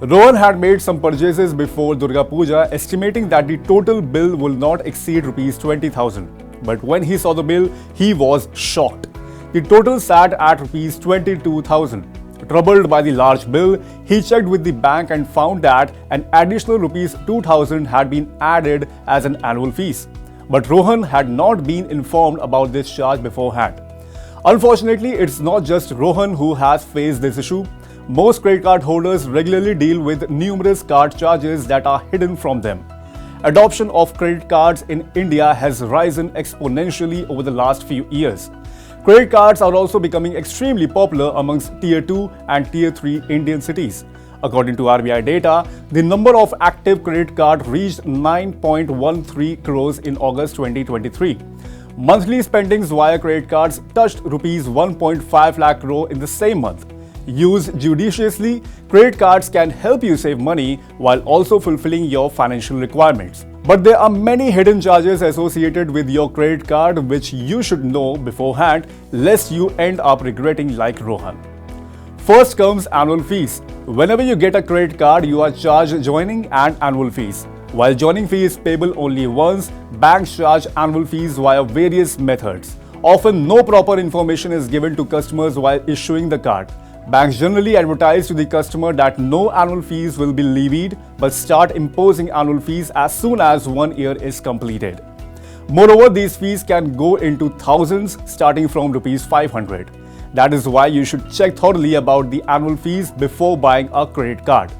Rohan had made some purchases before Durga Puja, estimating that the total bill will not exceed rupees 20,000. But when he saw the bill, he was shocked. The total sat at rupees 22,000. Troubled by the large bill, he checked with the bank and found that an additional rupees 2,000 had been added as an annual fees. But Rohan had not been informed about this charge beforehand. Unfortunately, it's not just Rohan who has faced this issue. Most credit card holders regularly deal with numerous card charges that are hidden from them. Adoption of credit cards in India has risen exponentially over the last few years. Credit cards are also becoming extremely popular amongst Tier 2 and Tier 3 Indian cities. According to RBI data, the number of active credit cards reached 9.13 crores in August 2023. Monthly spendings via credit cards touched rupees 1.5 lakh crore in the same month. Used judiciously, credit cards can help you save money while also fulfilling your financial requirements. But there are many hidden charges associated with your credit card which you should know beforehand, lest you end up regretting like Rohan. First comes annual fees. Whenever you get a credit card, you are charged joining and annual fees. While joining fee is payable only once, banks charge annual fees via various methods. Often, no proper information is given to customers while issuing the card. Banks generally advertise to the customer that no annual fees will be levied, but start imposing annual fees as soon as 1 year is completed. Moreover, these fees can go into thousands starting from rupees 500. That is why you should check thoroughly about the annual fees before buying a credit card.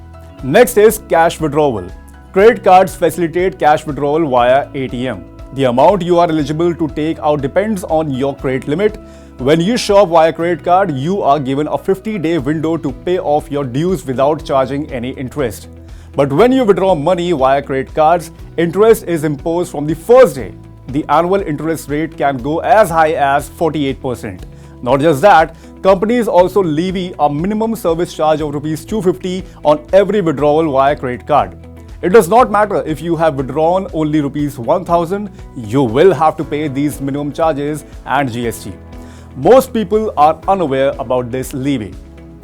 Next is cash withdrawal. Credit cards facilitate cash withdrawal via ATM. The amount you are eligible to take out depends on your credit limit. When you shop via credit card, you are given a 50-day window to pay off your dues without charging any interest. But when you withdraw money via credit cards, interest is imposed from the first day. The annual interest rate can go as high as 48%. Not just that, companies also levy a minimum service charge of rupees 250 on every withdrawal via credit card. It does not matter if you have withdrawn only rupees 1,000, you will have to pay these minimum charges and GST. Most people are unaware about this levy.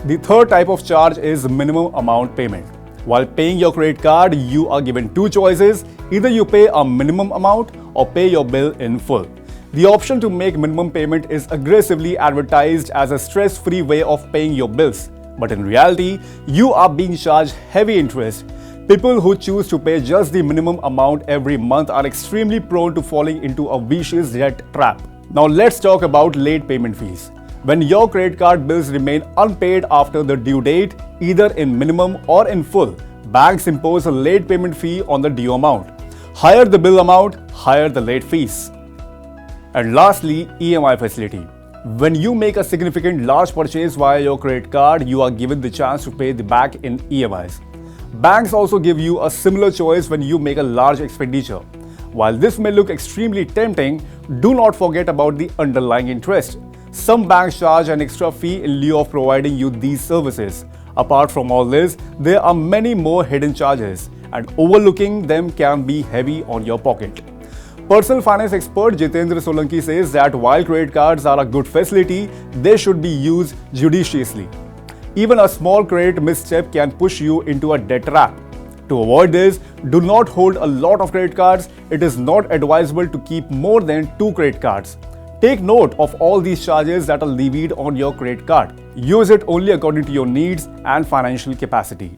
The third type of charge is minimum amount payment. While paying your credit card, you are given two choices. Either you pay a minimum amount or pay your bill in full. The option to make minimum payment is aggressively advertised as a stress-free way of paying your bills. But in reality, you are being charged heavy interest. People who choose to pay just the minimum amount every month are extremely prone to falling into a vicious debt trap. Now let's talk about late payment fees. When your credit card bills remain unpaid after the due date, either in minimum or in full, banks impose a late payment fee on the due amount. Higher the bill amount, higher the late fees. And lastly, EMI facility. When you make a significant large purchase via your credit card, you are given the chance to pay the back in EMIs. Banks also give you a similar choice when you make a large expenditure. While this may look extremely tempting, do not forget about the underlying interest. Some banks charge an extra fee in lieu of providing you these services. Apart from all this, there are many more hidden charges, and overlooking them can be heavy on your pocket. Personal finance expert Jitendra Solanki says that while credit cards are a good facility, they should be used judiciously. Even a small credit misstep can push you into a debt trap. To avoid this, do not hold a lot of credit cards. It is not advisable to keep more than 2 credit cards. Take note of all these charges that are levied on your credit card. Use it only according to your needs and financial capacity.